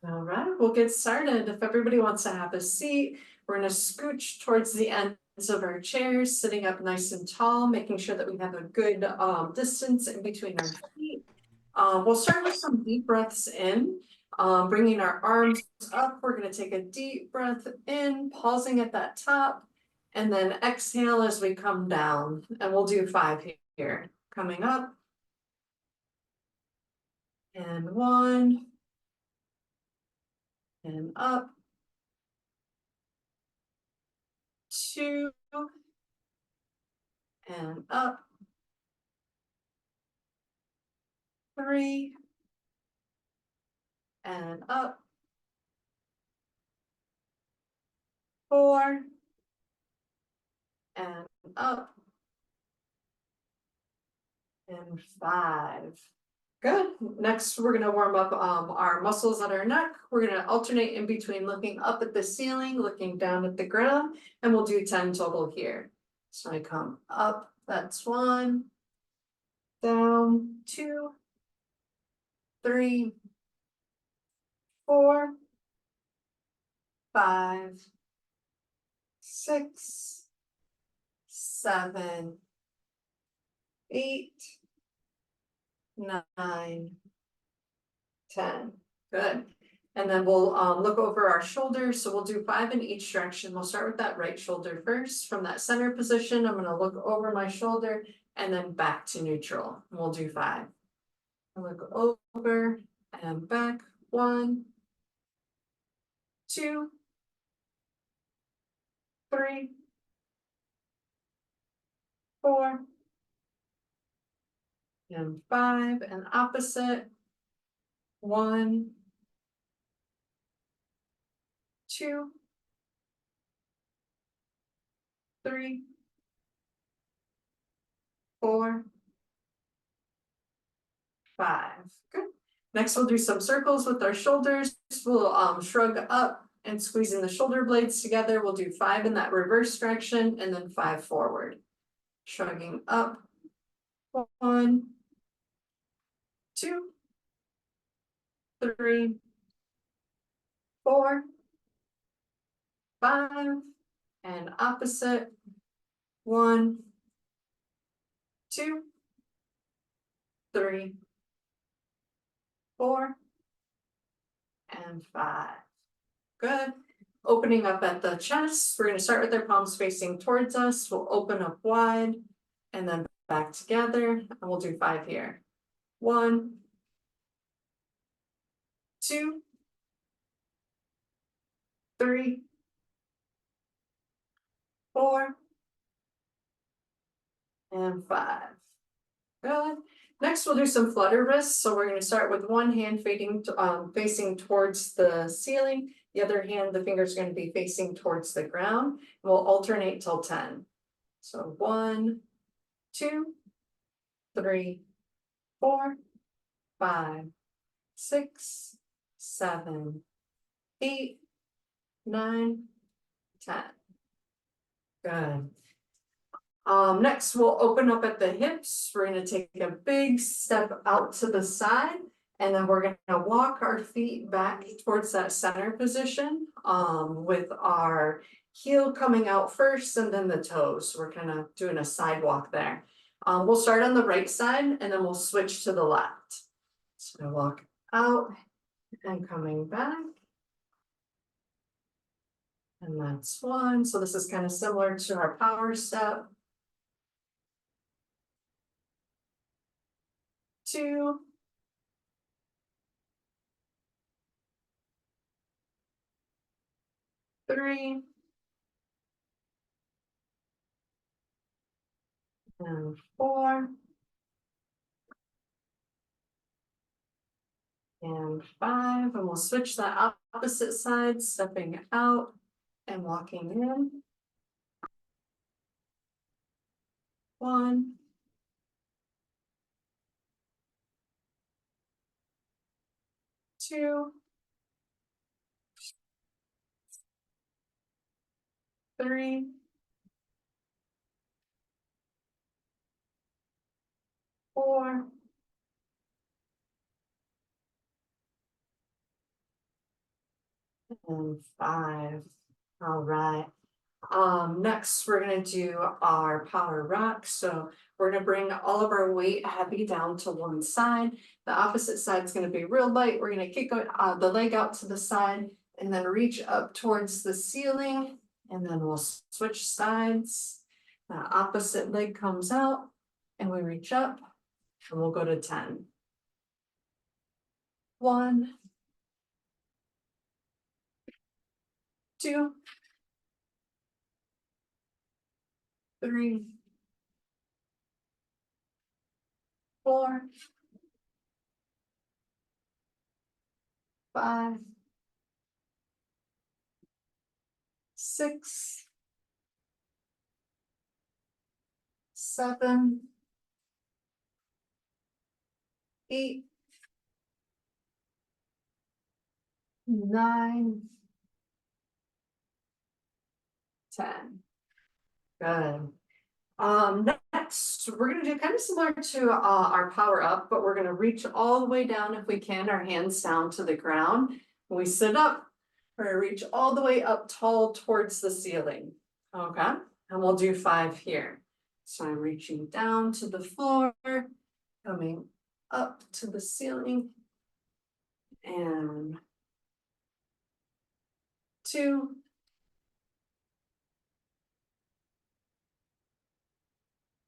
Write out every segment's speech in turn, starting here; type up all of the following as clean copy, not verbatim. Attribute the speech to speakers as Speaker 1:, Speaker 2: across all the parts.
Speaker 1: All right, we'll get started. If everybody wants to have a seat, we're going to scooch towards the ends of our chairs, sitting up nice and tall, making sure that we have a good distance in between our feet. We'll start with some deep breaths in, bringing our arms up. We're going to take a deep breath in, pausing at that top, and then exhale as we come down. And we'll do 5 here. Coming up. And 1. And up. 2. And up. 3. And up. 4. And up. And 5. Good. Next, we're going to warm up our muscles at our neck. We're going to alternate in between looking up at the ceiling, looking down at the ground, and we'll do 10 total here. So I come up, that's 1, down, 2, 3, 4, 5, 6, 7, 8, 9, 10. Good. And then we'll look over our shoulders. So we'll do 5 in each direction. We'll start with that right shoulder first. From that center position, I'm going to look over my shoulder and then back to neutral. We'll do 5. I'll look over and back. 1, 2, 3, 4, and 5, and opposite. 1, 2, 3, 4, 5. Good. Next, we'll do some circles with our shoulders. We'll shrug up and squeezing the shoulder blades together. We'll do 5 in that reverse direction and then 5 forward. Shrugging up. 1, 2, 3, 4, 5, and opposite. 1, 2, 3, 4, and 5. Good. Opening up at the chest. We're going to start with our palms facing towards us. We'll open up wide and then back together. And we'll do 5 here. 1, 2, 3, 4, and 5. Good. Next, we'll do some flutter wrists. So we're going to start with one hand facing towards the ceiling. The other hand, the finger's going to be facing towards the ground. And we'll alternate till 10. So 1, 2, 3, 4, 5, 6, 7, 8, 9, 10. Good. Next, we'll open up at the hips. We're going to take a big step out to the side, and then we're going to walk our feet back towards that center position with our heel coming out first and then the toes. So we're kind of doing a sidewalk there. We'll start on the right side and then we'll switch to the left. So I walk out and coming back. And that's 1. So this is kind of similar to our power step. 2, 3, and 4, and 5, and we'll switch that opposite side, stepping out and walking in. 1, 2, 3, 4, and 5. All right. Next, we're gonna do our power rock. So we're gonna bring all of our weight heavy down to one side. The opposite side is gonna be real light. We're gonna kick the leg out to the side and then reach up towards the ceiling. And then we'll switch sides. The opposite leg comes out and we reach up and we'll go to 10. 1, 2, 3, 4, 5, 6, 7, 8, 9, 10. Good. Next, we're gonna do kind of similar to our power up, but we're gonna reach all the way down if we can, our hands down to the ground. When we sit up, we're gonna reach all the way up tall towards the ceiling. Okay, and we'll do 5 here. So I'm reaching down to the floor, coming up to the ceiling, and 2,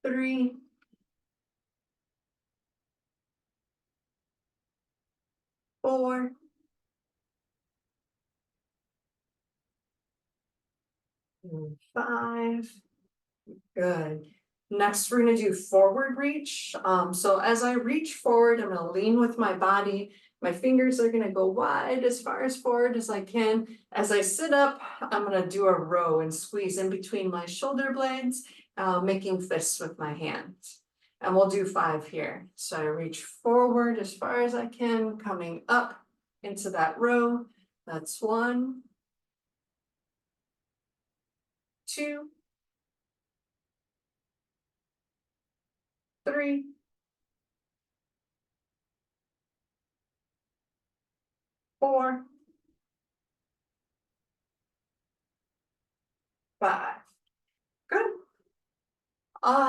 Speaker 1: 3, 4, 5. Good. Next, we're gonna do forward reach. So as I reach forward, I'm gonna lean with my body. My fingers are gonna go wide as far as forward as I can. As I sit up, I'm gonna do a row and squeeze in between my shoulder blades, making fists with my hands. And we'll do 5 here. So I reach forward as far as I can, coming up into that row. That's 1, 2, 3, 4, 5. Good.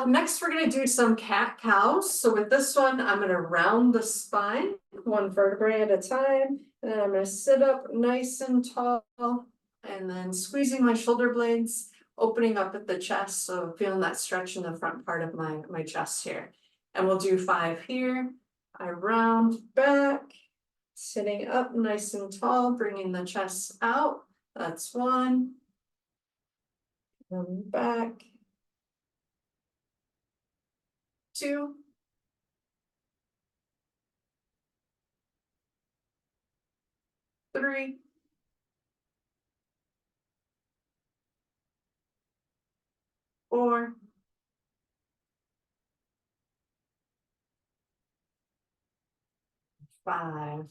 Speaker 1: Next we're gonna do some cat cows. So with this one, I'm gonna round the spine, 1 vertebrae at a time. And then I'm gonna sit up nice and tall and then squeezing my shoulder blades, opening up at the chest. So feeling that stretch in the front part of my chest here. And we'll do 5 here. I round back, sitting up nice and tall, bringing the chest out. That's 1. And back. 2, 3, 4, 5.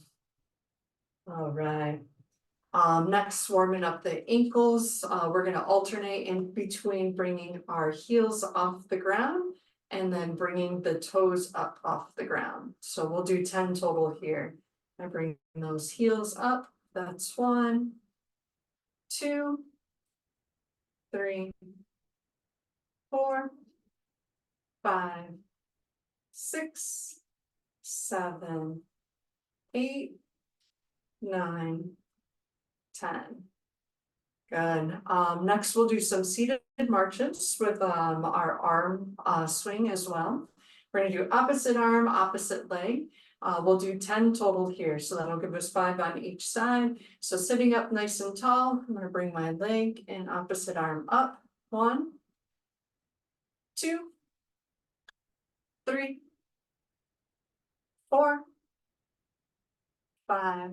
Speaker 1: All right. Next, warming up the ankles. We're gonna alternate in between bringing our heels off the ground and then bringing the toes up off the ground. So we'll do 10 total here. I bring those heels up. That's 1, 2, 3, 4, 5, 6, 7, 8, 9, 10. Good. Next we'll do some seated marches with our arm swing as well. We're gonna do opposite arm, opposite leg. We'll do 10 total here, so that'll give us 5 on each side. So sitting up nice and tall, I'm gonna bring my leg and opposite arm up. 1, 2, 3, 4, 5,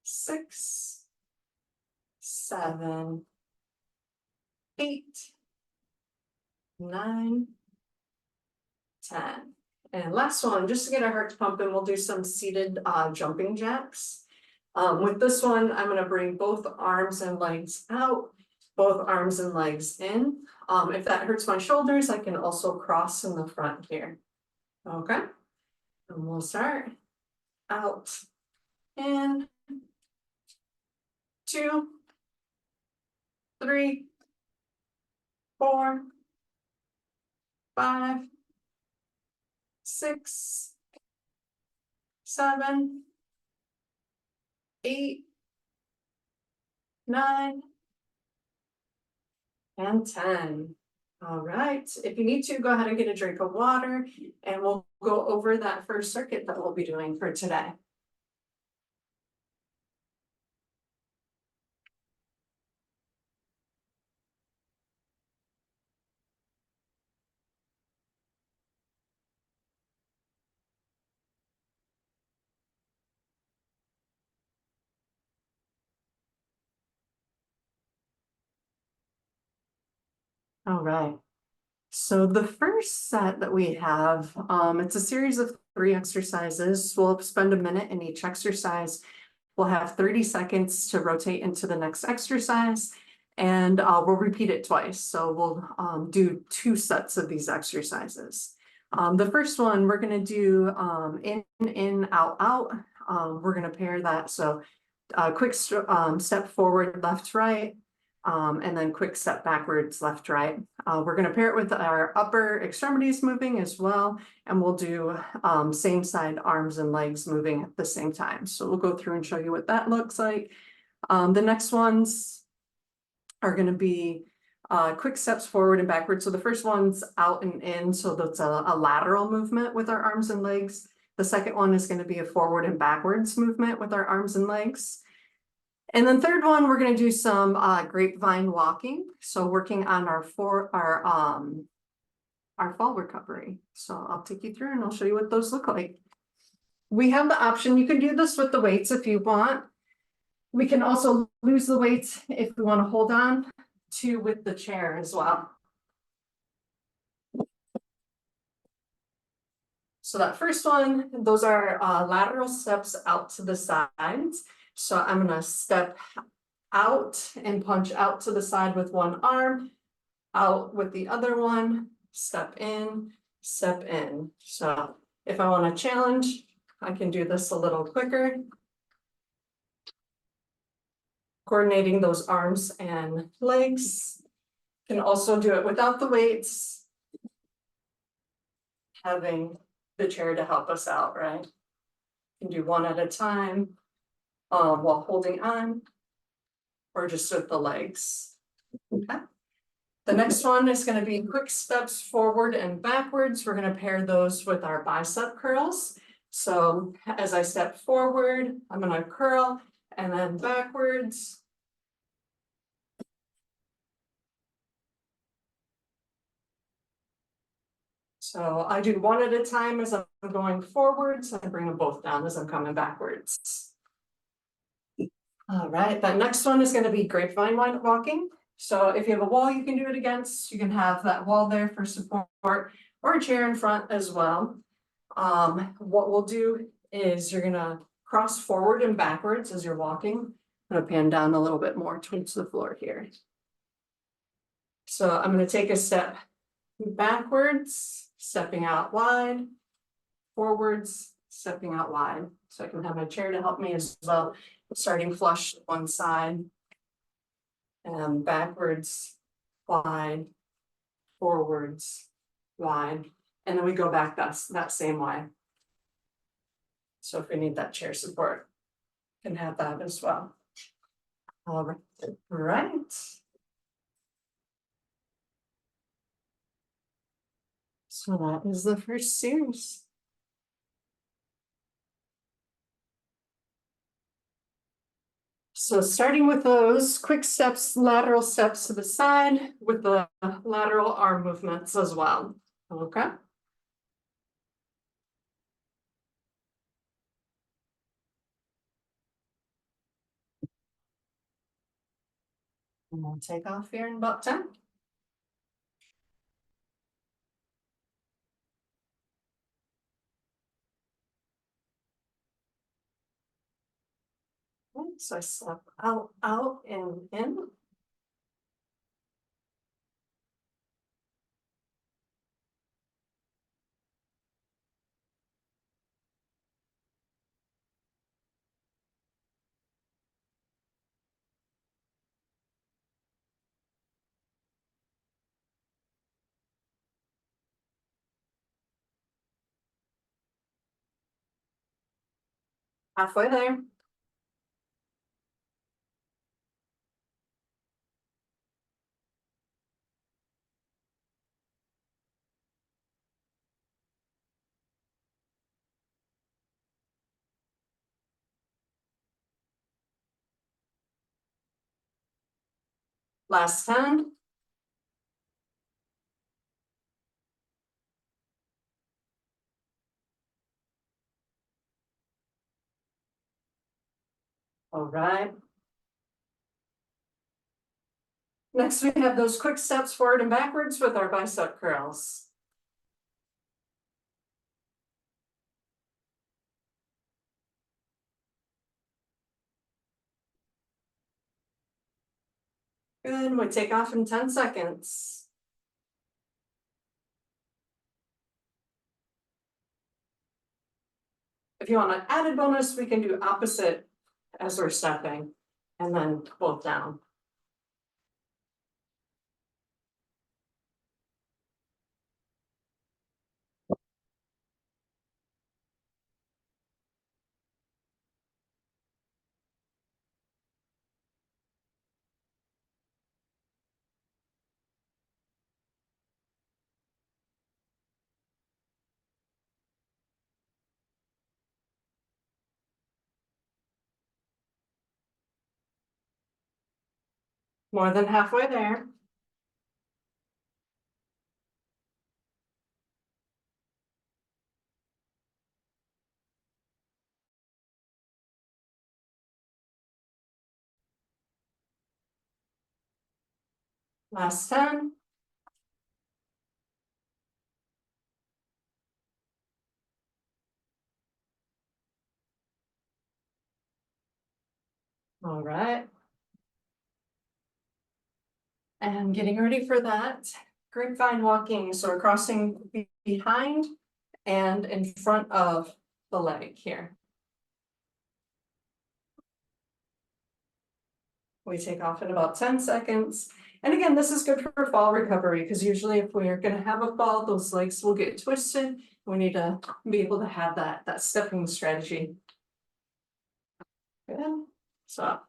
Speaker 1: 6, 7, 8, 9, 10. And last one, just to get our hearts pumping, we'll do some seated jumping jacks. With this one, I'm gonna bring both arms and legs out, both arms and legs in. If that hurts my shoulders, I can also cross in the front here. Okay, and we'll start out, in, 2, 3, 4, 5, 6, 7, 8, 9, and 10. All right, if you need to, go ahead and get a drink of water, and we'll go over that first circuit that we'll be doing for today. All right. So the first set that we have, it's a series of 3 exercises. We'll spend a minute in each exercise. We'll have 30 seconds to rotate into the next exercise, and we'll repeat it twice. So we'll do 2 sets of these exercises. The first one, we're gonna do in, out, out. We're gonna pair that. So quick step forward, left, right. And then quick step backwards, left, right. We're going to pair it with our upper extremities moving as well. And we'll do same side arms and legs moving at the same time. So we'll go through and show you what that looks like. The next ones are going to be quick steps forward and backwards. So the first one's out and in. So that's a lateral movement with our arms and legs. The second one is going to be a forward and backwards movement with our arms and legs. And then third one, we're going to do some grapevine walking. So working on our fall recovery. So I'll take you through and I'll show you what those look like. We have the option, you can do this with the weights if you want. We can also lose the weights if we want to hold on to with the chair as well. So that first one, those are lateral steps out to the sides. So I'm going to step out and punch out to the side with one arm, out with the other one, step in, step in. So if I want to challenge, I can do this a little quicker. Coordinating those arms and legs. Can also do it without the weights. Having the chair to help us out, right? You can do one at a time while holding on, or just with the legs. Okay. The next one is going to be quick steps forward and backwards. We're going to pair those with our bicep curls. So as I step forward, I'm going to curl, and then backwards. So I do one at a time as I'm going forwards. I bring them both down as I'm coming backwards. All right, that next one is going to be grapevine walking. So if you have a wall you can do it against, you can have that wall there for support, or a chair in front as well. What we'll do is you're going to cross forward and backwards as you're walking. I'm going to pan down a little bit more towards the floor here. So I'm going to take a step backwards, stepping out wide, forwards, stepping out wide. So I can have my chair to help me as well. Starting flush one side, and backwards, wide, forwards, wide, and then we go back that same way. So if we need that chair support, can have that as well. All right. So that is the first series. So starting with those quick steps, lateral steps to the side with the lateral arm movements as well. Okay. And we'll take off here in about 10. Okay, so I step out, and in. Halfway there. Last 10. All right. Next, we have those quick steps forward and backwards with our bicep curls. Good, we take off in 10 seconds. If you want an added bonus, we can do opposite as we're stepping and then both down. More than halfway there. Last 10. All right. And getting ready for that grapevine walking. So we're crossing behind and in front of the leg here. We take off in about 10 seconds. And again, this is good for fall recovery because usually if we're going to have a fall, those legs will get twisted. We need to be able to have that stepping strategy. Good. So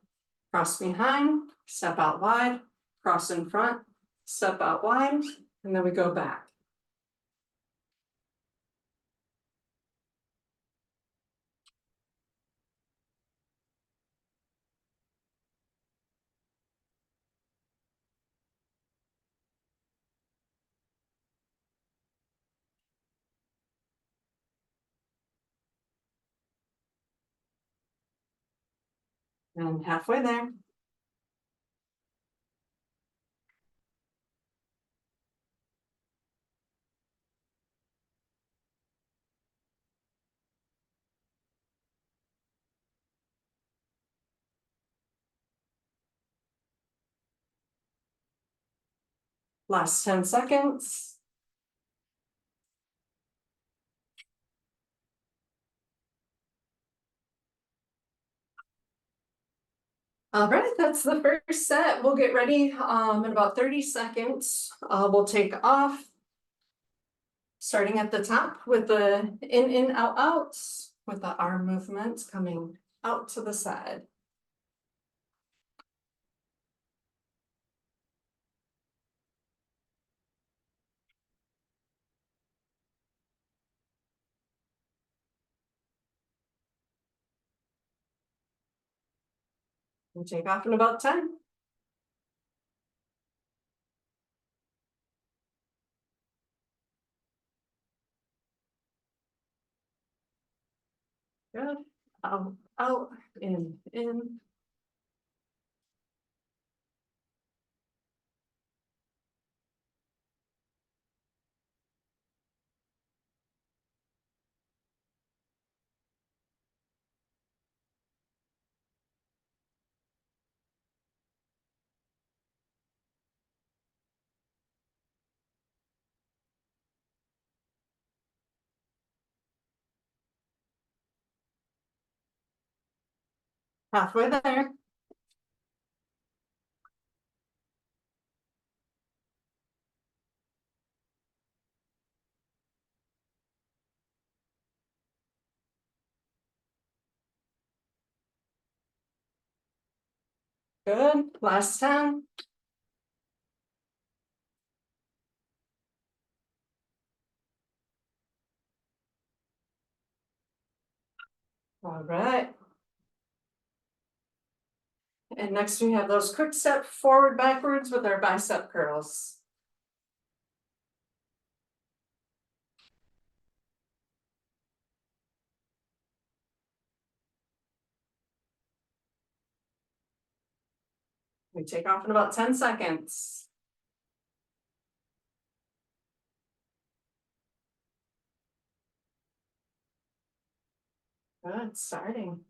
Speaker 1: cross behind, step out wide, cross in front, step out wide, and then we go back. And halfway there. Last 10 seconds. All right, that's the first set. We'll get ready in about 30 seconds. We'll take off. Starting at the top with the in, out, outs, with the arm movements coming out to the side. We'll take off in about 10. Good. Out, in. Halfway there. Good, last time. All right. And next we have those quick step forward backwards with our bicep curls. We take off in about 10 seconds. Good, starting.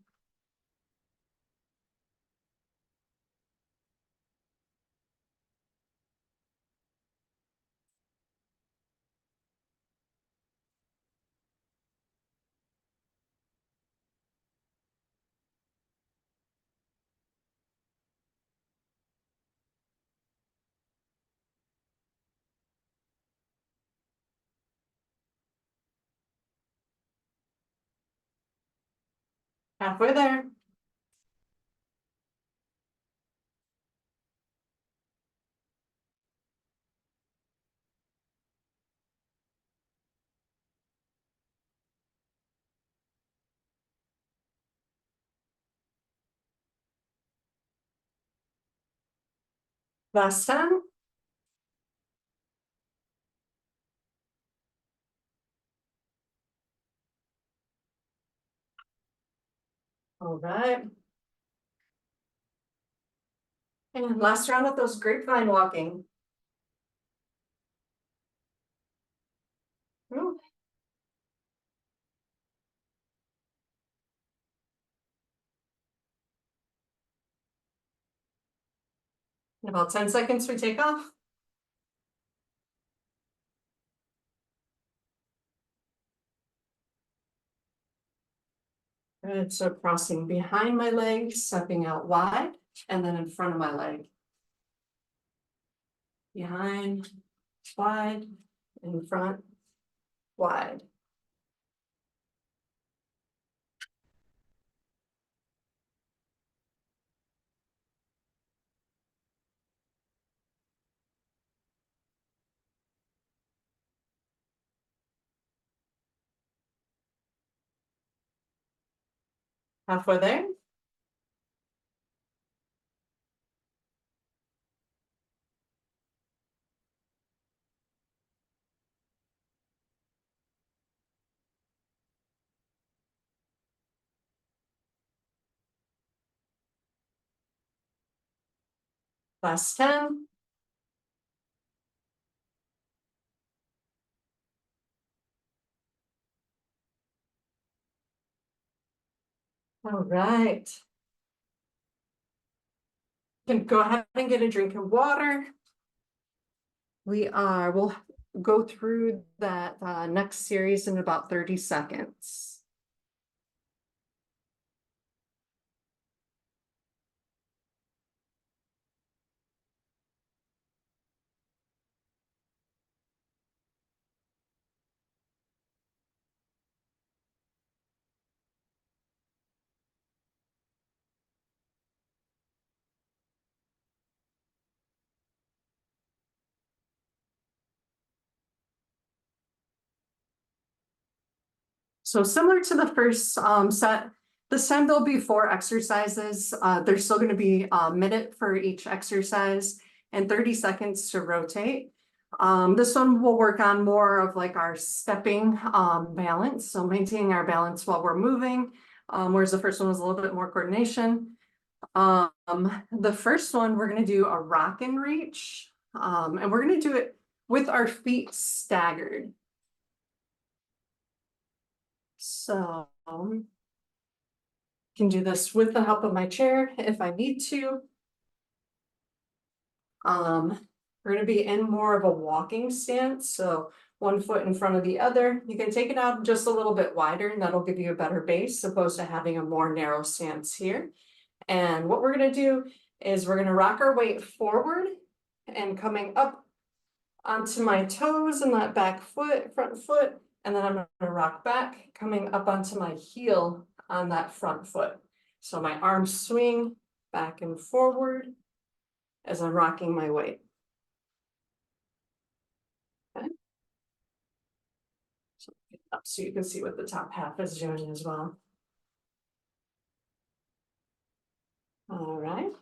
Speaker 1: Halfway there. Last time. All right. And last round with those grapevine walking. Ooh. In about 10 seconds, we take off. Good, so crossing behind my leg, stepping out wide, and then in front of my leg. Behind, wide, in front, wide. Halfway there. Last 10. All right. Can go ahead and get a drink of water. We'll go through that next series in about 30 seconds. So similar to the first set, this time there'll be 4 exercises. There's still going to be a minute for each exercise and 30 seconds to rotate. This one will work on more of like our stepping balance, so maintaining our balance while we're moving, whereas the first one was a little bit more coordination. The first one, we're going to do a rock and reach, and we're going to do it with our feet staggered. So can do this with the help of my chair if I need to. We're going to be in more of a walking stance, so 1 foot in front of the other. You can take it out just a little bit wider, and that'll give you a better base, opposed to having a more narrow stance here. And what we're going to do is we're going to rock our weight forward and coming up onto my toes and that back foot, front foot, and then I'm going to rock back, coming up onto my heel on that front foot. So my arms swing back and forward as I'm rocking my weight. Okay. So you can see what the top half is doing as well. All right.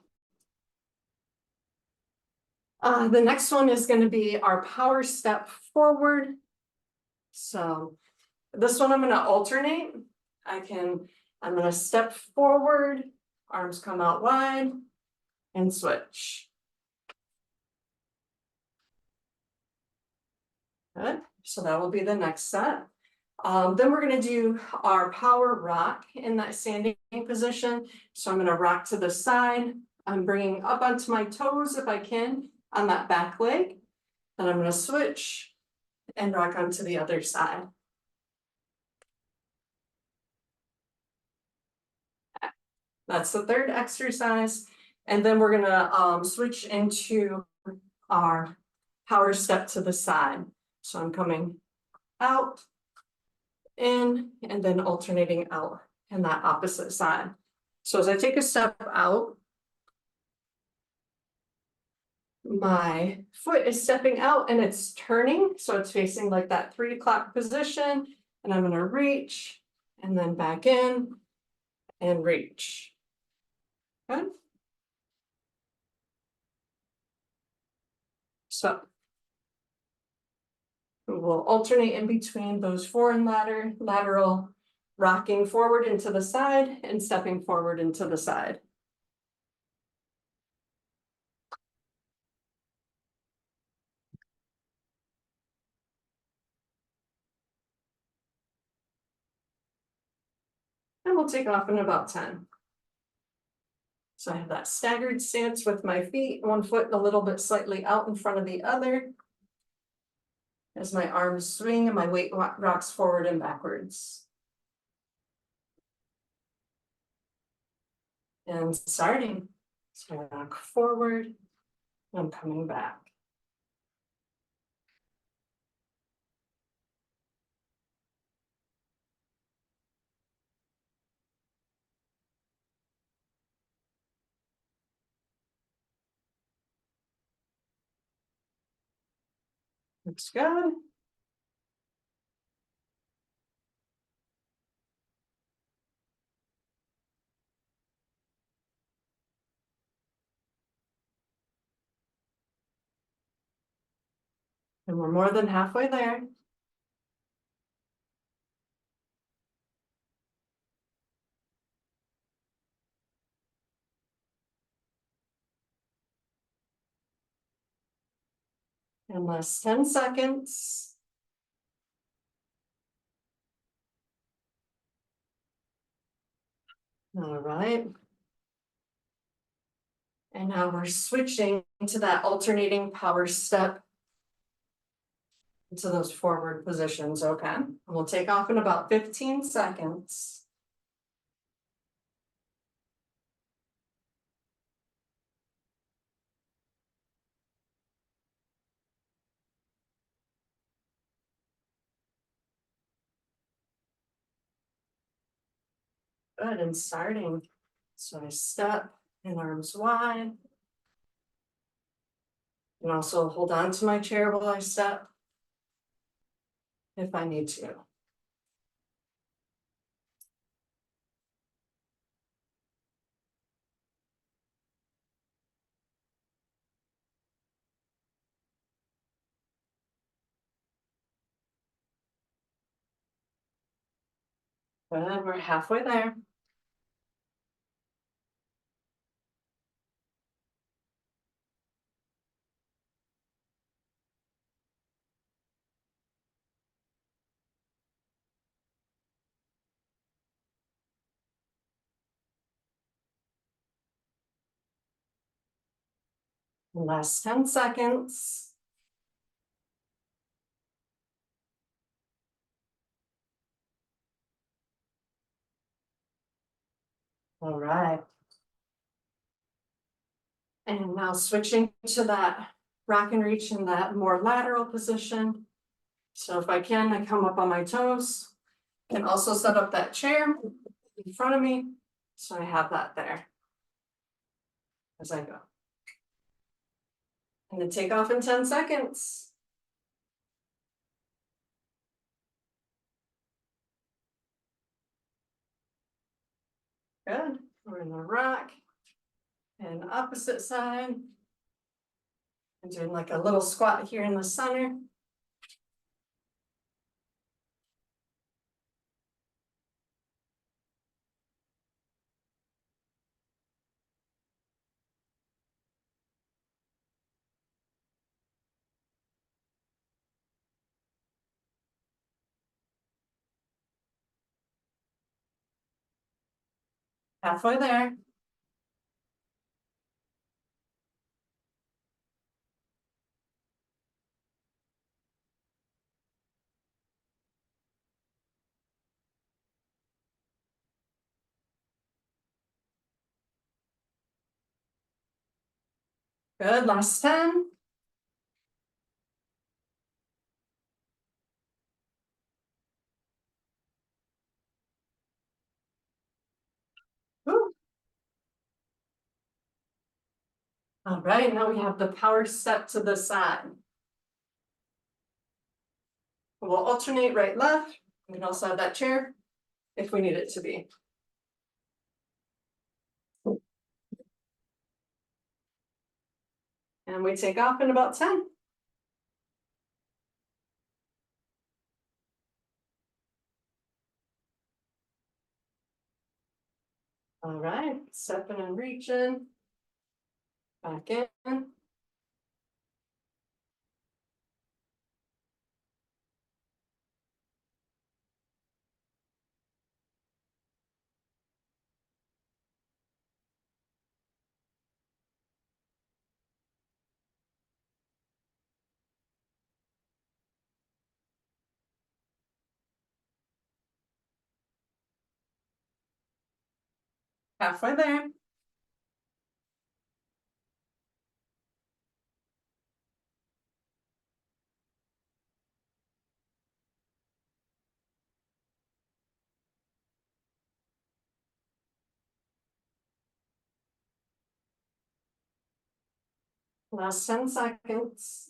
Speaker 1: The next one is going to be our power step forward. So this one I'm going to alternate. I'm going to step forward, arms come out wide, and switch. Good. So that will be the next set. Then we're going to do our power rock in that standing position. So I'm going to rock to the side. I'm bringing up onto my toes if I can on that back leg. And I'm going to switch and rock onto the other side. That's the third exercise. And then we're going to switch into our power step to the side. So I'm coming out, in, and then alternating out in that opposite side. So as I take a step out, my foot is stepping out and it's turning. So it's facing like that 3 o'clock position. And I'm going to reach and then back in and reach. Good. So we'll alternate in between those foreign lateral, rocking forward into the side and stepping forward into the side. And we'll take off in about 10. So I have that staggered stance with my feet, one foot a little bit slightly out in front of the other. As my arms swing and my weight rocks forward and backwards. And starting, so I rock forward, and I'm coming back. Looks good. And we're more than halfway there. In less 10 seconds. All right. And now we're switching to that alternating power step into those forward positions, okay? And we'll take off in about 15 seconds. Good, and starting. So I step and arms wide. And also hold on to my chair while I step if I need to. Good, we're halfway there. Last 10 seconds. All right. And now switching to that rock and reach in that more lateral position. So if I can, I come up on my toes and also set up that chair in front of me. So I have that there. as I go. And then take off in 10 seconds. Good. We're gonna rock. And opposite side. And doing like a little squat here in the center. Halfway there. Good, last 10. Woo. All right, now we have the power step to the side. We'll alternate right, left. We can also have that chair if we need it to be. And we take off in about 10. All right, stepping and reaching. Back in. Halfway there. Last 10 seconds.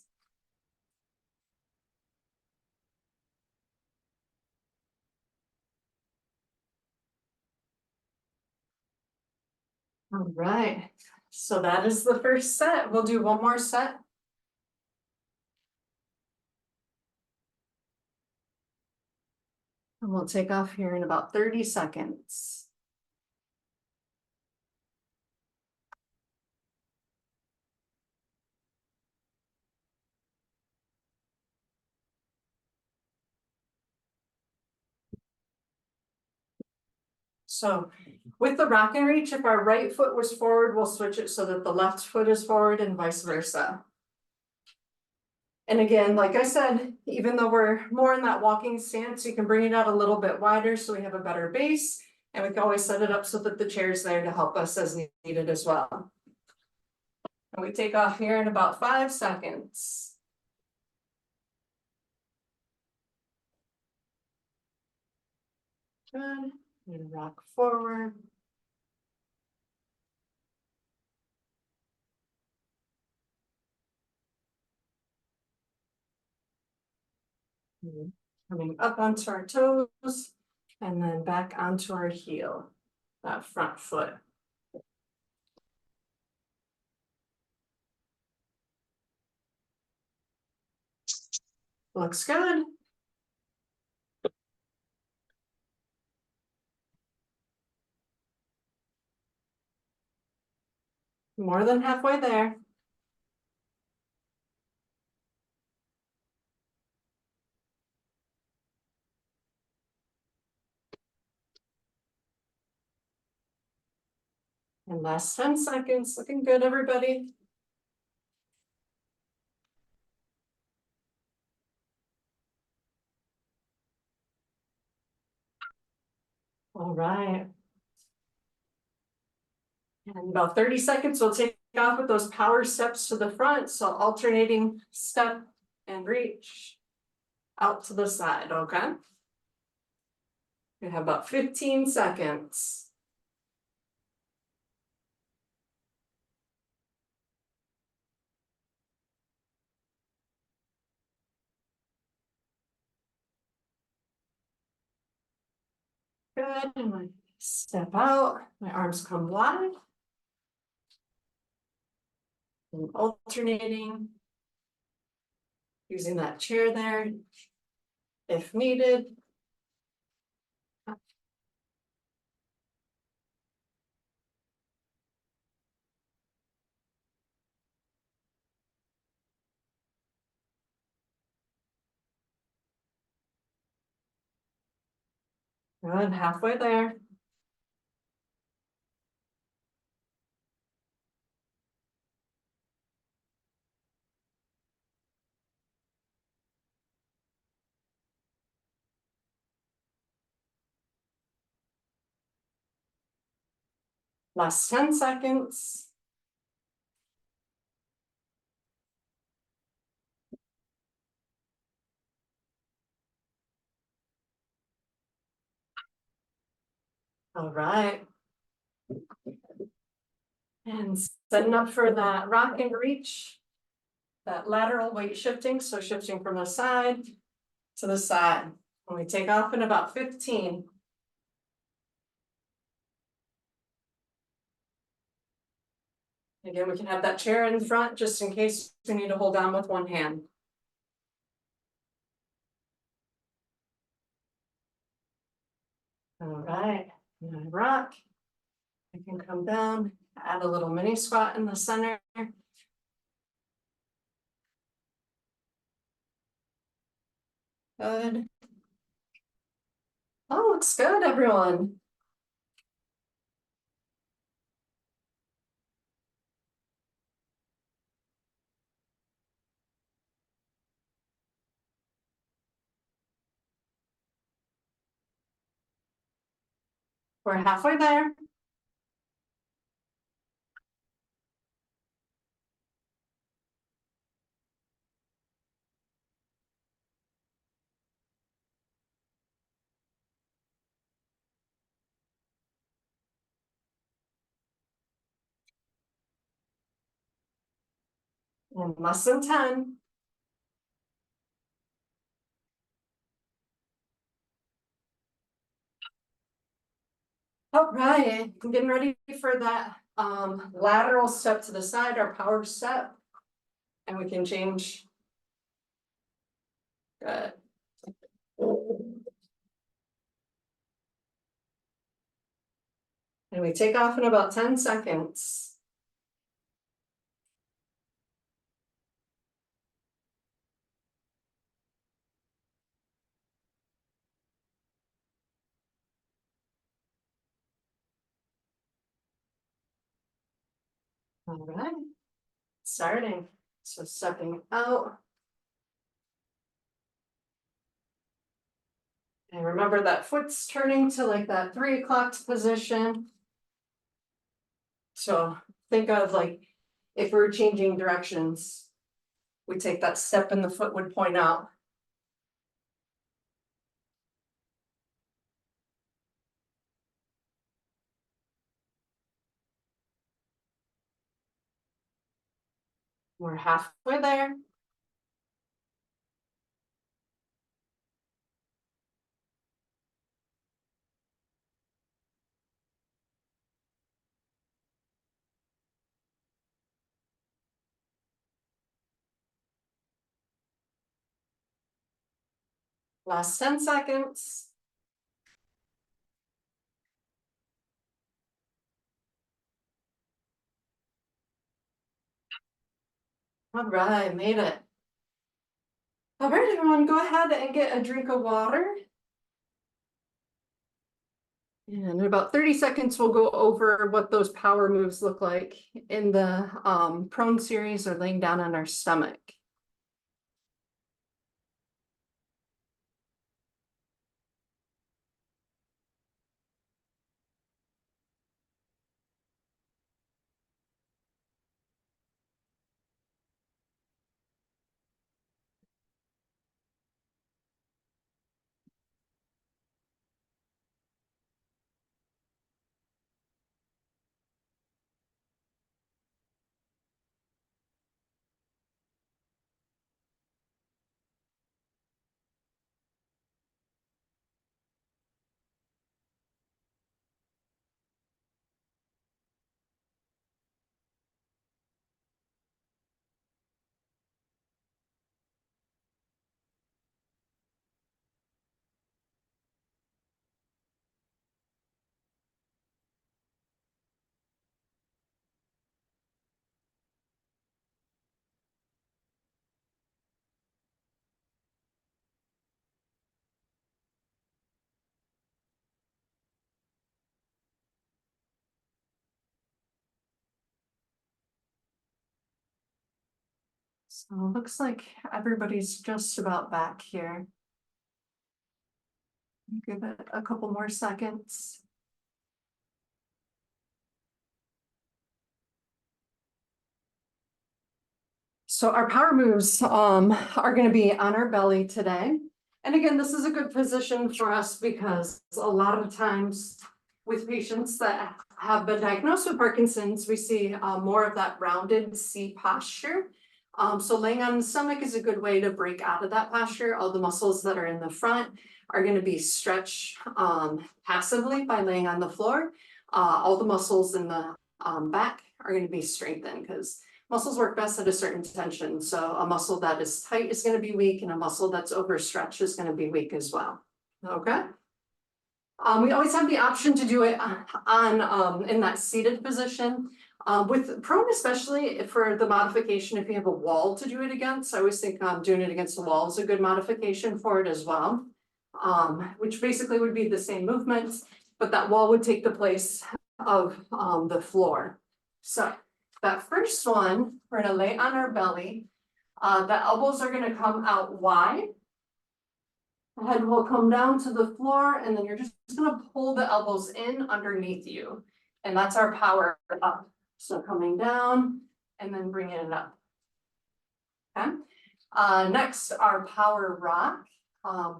Speaker 1: All right, so that is the first set. We'll do one more set. And we'll take off here in about 30 seconds. So with the rock and reach, if our right foot was forward, we'll switch it so that the left foot is forward and vice versa. And again, like I said, even though we're more in that walking stance, you can bring it out a little bit wider so we have a better base. And we can always set it up so that the chair's there to help us as needed as well. And we take off here in about 5 seconds. Good. And rock forward. Coming up onto our toes and then back onto our heel, that front foot. Looks good. More than halfway there. And last 10 seconds, looking good, everybody. All right. And about 30 seconds, we'll take off with those power steps to the front. So alternating step and reach out to the side, okay? We have about 15 seconds. Good, and I step out, my arms come wide. And alternating. Using that chair there, if needed. Good, halfway there. Last 10 seconds. All right. And setting up for that rock and reach. That lateral weight shifting, so shifting from the side to the side. And we take off in about 15. Again, we can have that chair in front just in case we need to hold on with one hand. All right, and I rock. I can come down, add a little mini squat in the center. Good. Oh, looks good, everyone. We're halfway there. In less than 10. All right, I'm getting ready for that lateral step to the side, our power step. And we can change. Good. And we take off in about 10 seconds. All right, starting. So stepping out. And remember that foot's turning to like that 3 o'clock position. So think of like, if we're changing directions, we take that step and the foot would point out. We're halfway there. Last 10 seconds. All right, made it. All right, everyone, go ahead and get a drink of water. And in about 30 seconds, we'll go over what those power moves look like in the prone series or laying down on our stomach. So it looks like everybody's just about back here. Give it a couple more seconds. So our power moves are going to be on our belly today. And again, this is a good position for us because a lot of times with patients that have been diagnosed with Parkinson's, we see more of that rounded C posture. So laying on the stomach is a good way to break out of that posture. All the muscles that are in the front are going to be stretched passively by laying on the floor. All the muscles in the back are going to be strengthened because muscles work best at a certain tension. So a muscle that is tight is going to be weak, and a muscle that's overstretched is going to be weak as well. Okay. We always have the option to do it on in that seated position. With prone, especially for the modification, if you have a wall to do it against, I always think doing it against the wall is a good modification for it as well. Which basically would be the same movements, but that wall would take the place of the floor. So that first one, we're gonna lay on our belly. The elbows are gonna come out wide. The head will come down to the floor, and then you're just gonna pull the elbows in underneath you. And that's our power up. So coming down and then bringing it up. Okay. Next, our power rock.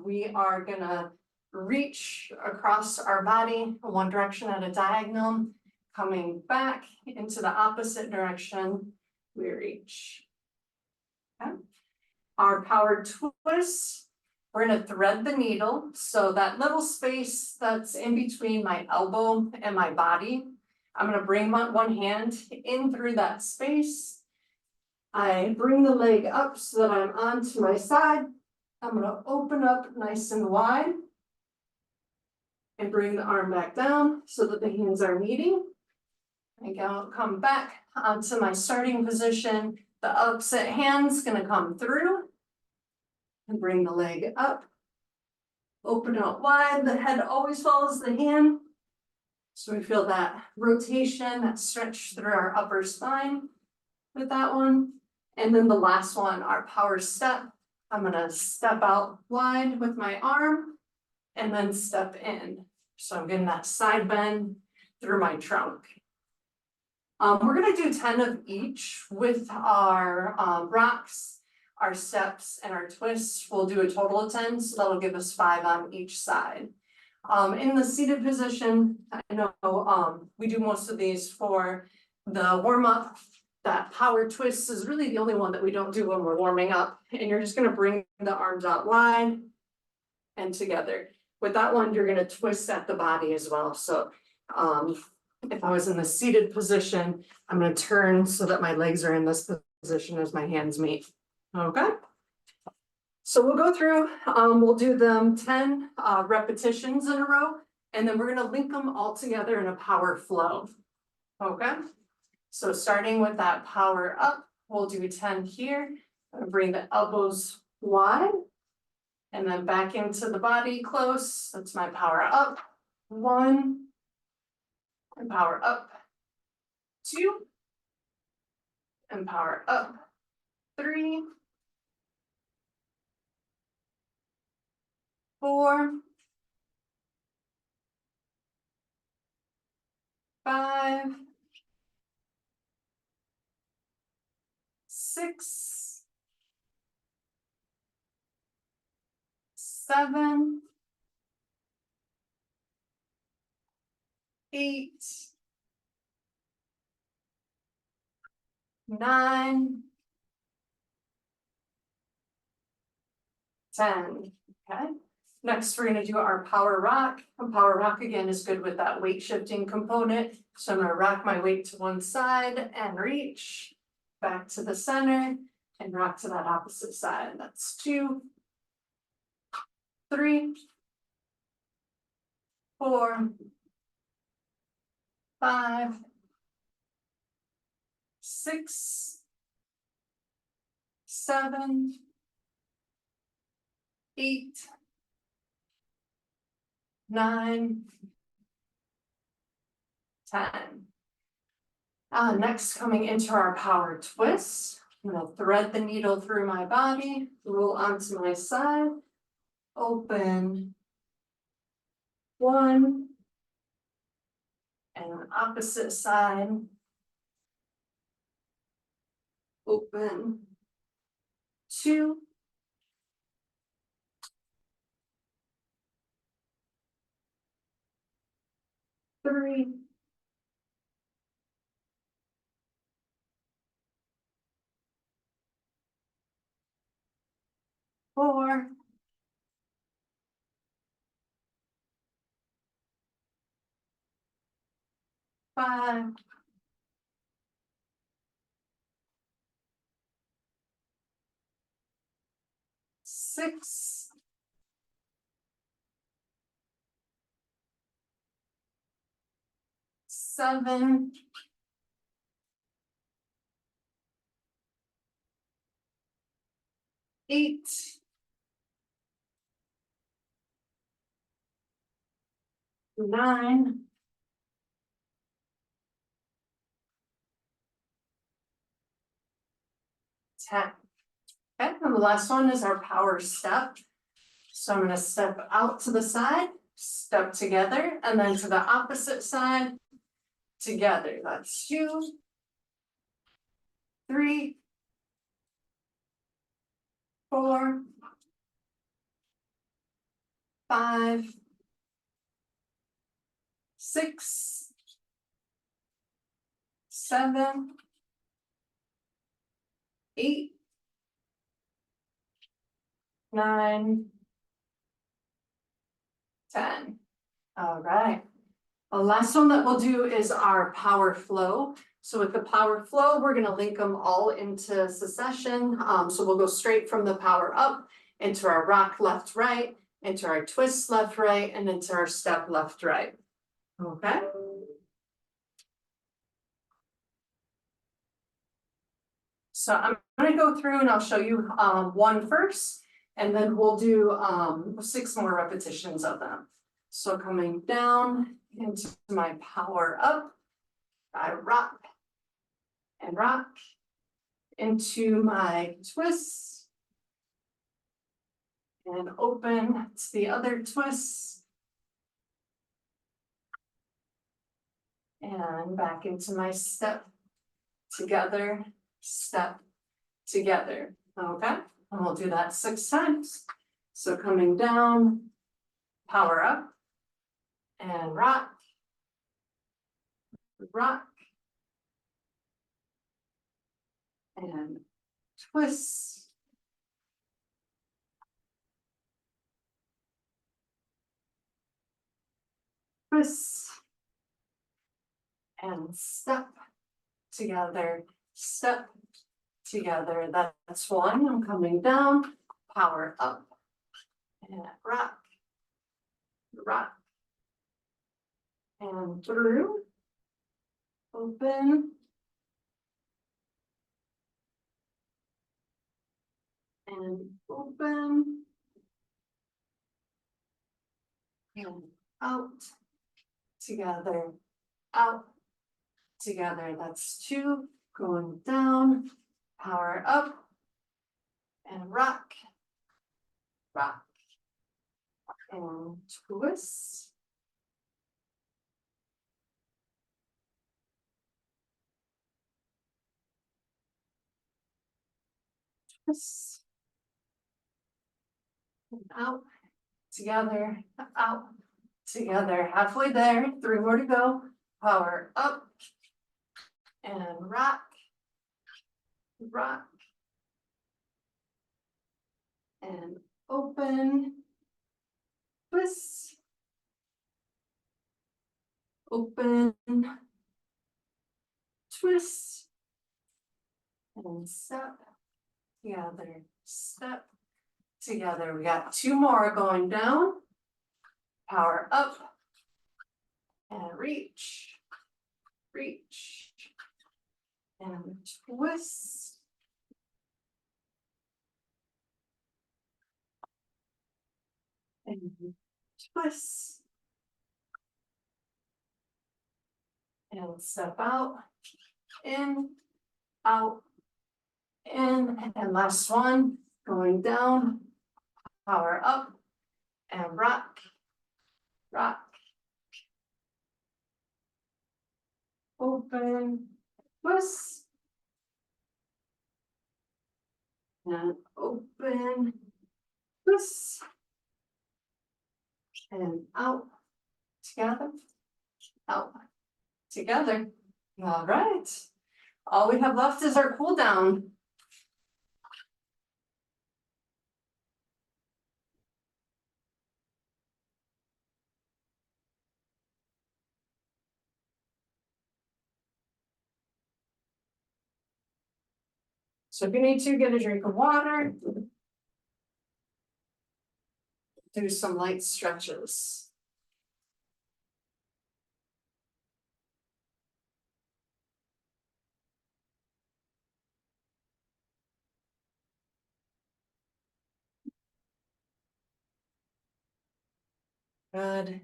Speaker 1: We are gonna reach across our body one direction at a diagonal, coming back into the opposite direction, we reach. Okay. Our power twist, we're gonna thread the needle. So that little space that's in between my elbow and my body, I'm gonna bring my one hand in through that space. I bring the leg up so that I'm onto my side. I'm gonna open up nice and wide. And bring the arm back down so that the hands are meeting. I come back onto my starting position. The opposite hand's gonna come through. And bring the leg up. Open out wide, the head always follows the hand. So we feel that rotation, that stretch through our upper spine with that one. And then the last one, our power step. I'm gonna step out wide with my arm and then step in. So I'm getting that side bend through my trunk. We're gonna do 10 of each with our rocks, our steps, and our twists. We'll do a total of 10, so that'll give us 5 on each side. In the seated position, I know we do most of these for the warm-up. That power twist is really the only one that we don't do when we're warming up. And you're just gonna bring the arms out wide and together. With that one, you're gonna twist at the body as well. So if I was in the seated position, I'm gonna turn so that my legs are in this position as my hands meet. Okay. So we'll go through, we'll do them 10 repetitions in a row, and then we're gonna link them all together in a power flow. Okay. So starting with that power up, we'll do 10 here. Bring the elbows wide. And then back into the body close. That's my power up. 1. And power up. 2. And power up. 3. 4. 5. 6. 7. 8. 9. 10. Okay. Next, we're going to do our power rock. And power rock again is good with that weight shifting component. So I'm going to rock my weight to one side and reach back to the center and rock to that opposite side. That's 2, 3, 4, 5, 6, 7, 8, 9, 10. Next, coming into our power twist. I'm gonna thread the needle through my body, roll onto my side, open. One. And opposite side. Open. Two. Three. Four. Five. Six. Seven. 8. 9. 10. Okay, and the last one is our power step. So I'm gonna step out to the side, step together, and then to the opposite side, together. That's 2, 3, 4, 5, 6, 7, 8, 9, 10. All right. The last one that we'll do is our power flow. So with the power flow, we're gonna link them all into succession. So we'll go straight from the power up into our rock left, right, into our twist left, right, and into our step left, right. Okay. So I'm gonna go through and I'll show you one first, and then we'll do 6 more repetitions of them. So coming down into my power up, I rock and rock into my twist and open to the other twist and back into my step together, step together. Okay, and we'll do that 6 times. So coming down, power up and rock, rock, and twist. Twist. And step together, step together. That's 1. I'm coming down, power up, and rock, rock, and through, open, and open, and out, together, out, together. That's 2. Going down, power up, and rock, rock, and twist. Twist. And out, together, out, together. Halfway there, 3 more to go. Power up, and rock, rock, and open, twist, open, twist, and step together, step together. We got 2 more going down, power up, and reach, reach, and twist, and twist, and step out, in, out, And last one, going down, power up, and rock, rock. Open, twist. And open, twist. And out, together, out, together. All right. All we have left is our cool down. So if you need to, get a drink of water. Do some light stretches. Good.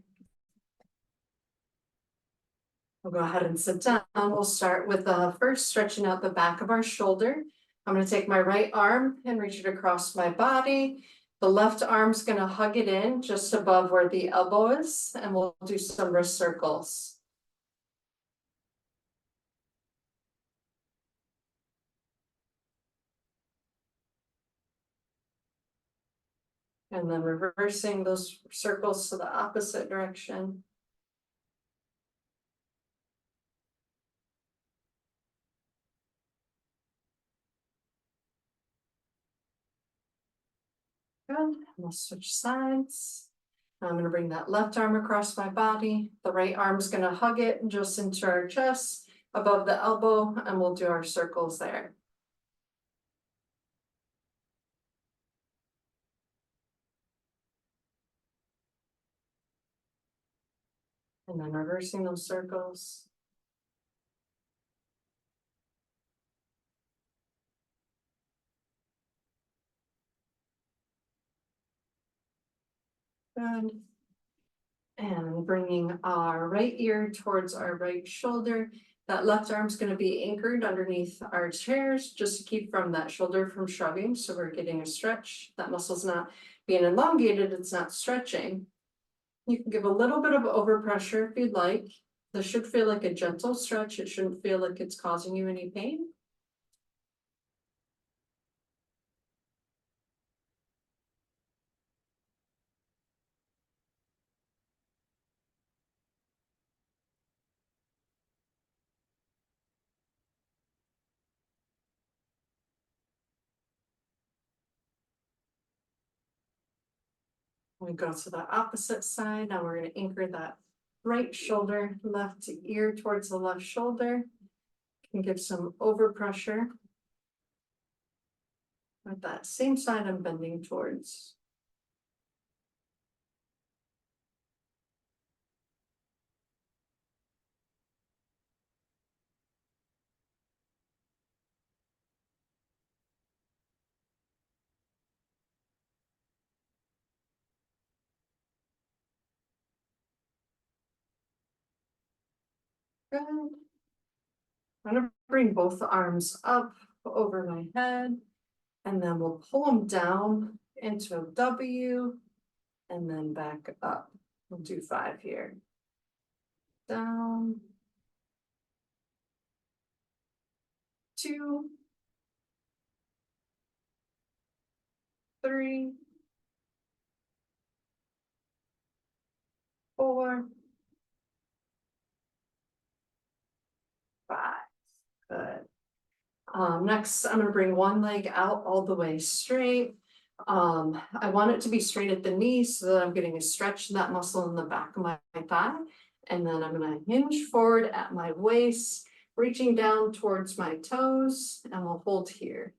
Speaker 1: We'll go ahead and sit down. We'll start with first stretching out the back of our shoulder. I'm going to take my right arm and reach it across my body. The left arm's going to hug it in just above where the elbow is, and we'll do some wrist circles. And then reversing those circles to the opposite direction. Good. We'll switch sides. I'm going to bring that left arm across my body. The right arm's going to hug it just into our chest above the elbow, and we'll do our circles there. And then reversing those circles. Good. And bringing our right ear towards our right shoulder. That left arm's going to be anchored underneath our chairs just to keep from that shoulder from shrugging. So we're getting a stretch. That muscle's not being elongated, it's not stretching. You can give a little bit of overpressure if you'd like. This should feel like a gentle stretch. It shouldn't feel like it's causing you any pain. We go to the opposite side. Now we're going to anchor that right shoulder, left ear towards the left shoulder. Can give some overpressure. With that same side I'm bending towards. Good. I'm going to bring both arms up over my head, and then we'll pull them down into a W and then back up. We'll do 5 here. Down. 2, 3, 4, 5. Good. Next, I'm going to bring one leg out all the way straight. I want it to be straight at the knee so that I'm getting a stretch in that muscle in the back of my thigh. And then I'm going to hinge forward at my waist, reaching down towards my toes, and we'll hold here.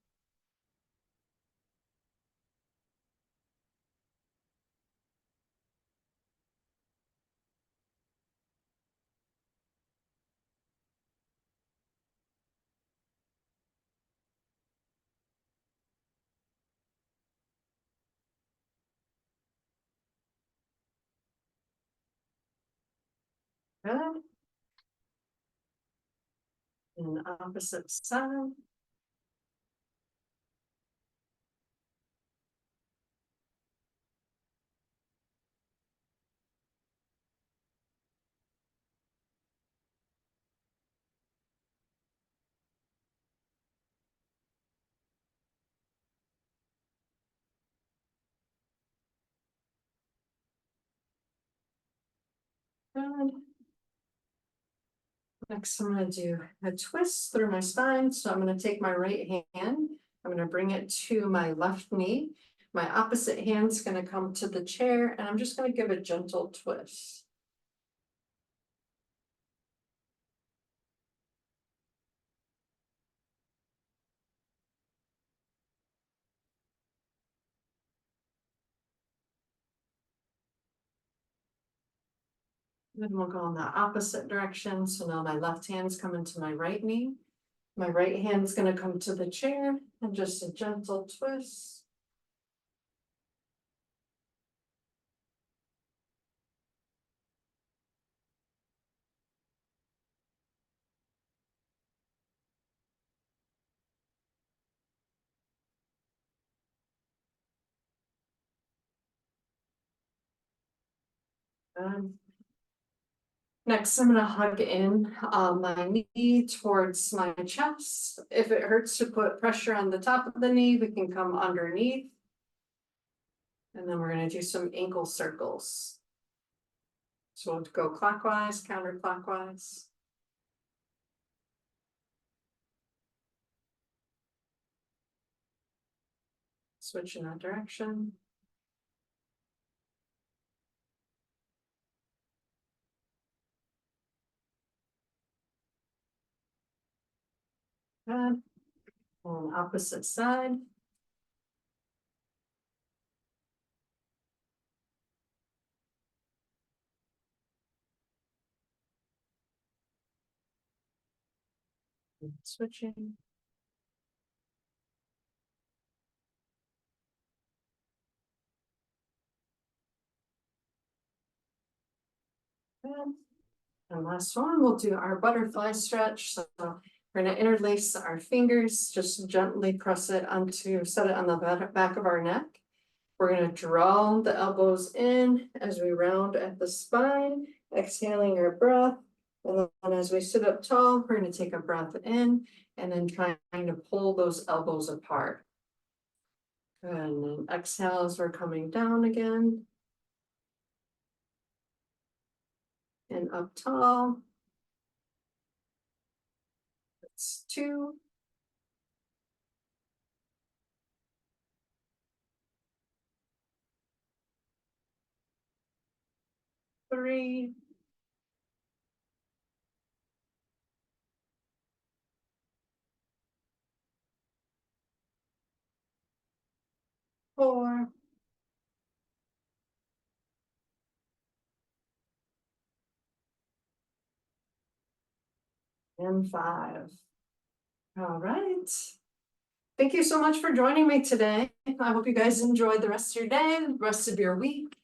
Speaker 1: Good. And opposite side. Good. Next, I'm gonna do a twist through my spine. So I'm gonna take my right hand, I'm gonna bring it to my left knee. My opposite hand's gonna come to the chair and I'm just gonna give a gentle twist. Then we'll go in the opposite direction. So now my left hand's coming to my right knee. My right hand's gonna come to the chair and just a gentle twist. Next, I'm gonna hug in my knee towards my chest. If it hurts to put pressure on the top of the knee, we can come underneath. And then we're gonna do some ankle circles. So we'll go clockwise, counterclockwise. Switch in that direction. Good. On opposite side. Switching. Good. And last one, we'll do our butterfly stretch. So we're gonna interlace our fingers, just gently press it onto, set it on the back of our neck. We're gonna draw the elbows in as we round at the spine, exhaling our breath. And then as we sit up tall, we're gonna take a breath in and then trying to pull those elbows apart. Good, and then exhale as we're coming down again. And up tall. That's 2. 3. 4. And 5. All right. Thank you so much for joining me today. I hope you guys enjoyed the rest of your day, the rest of your week.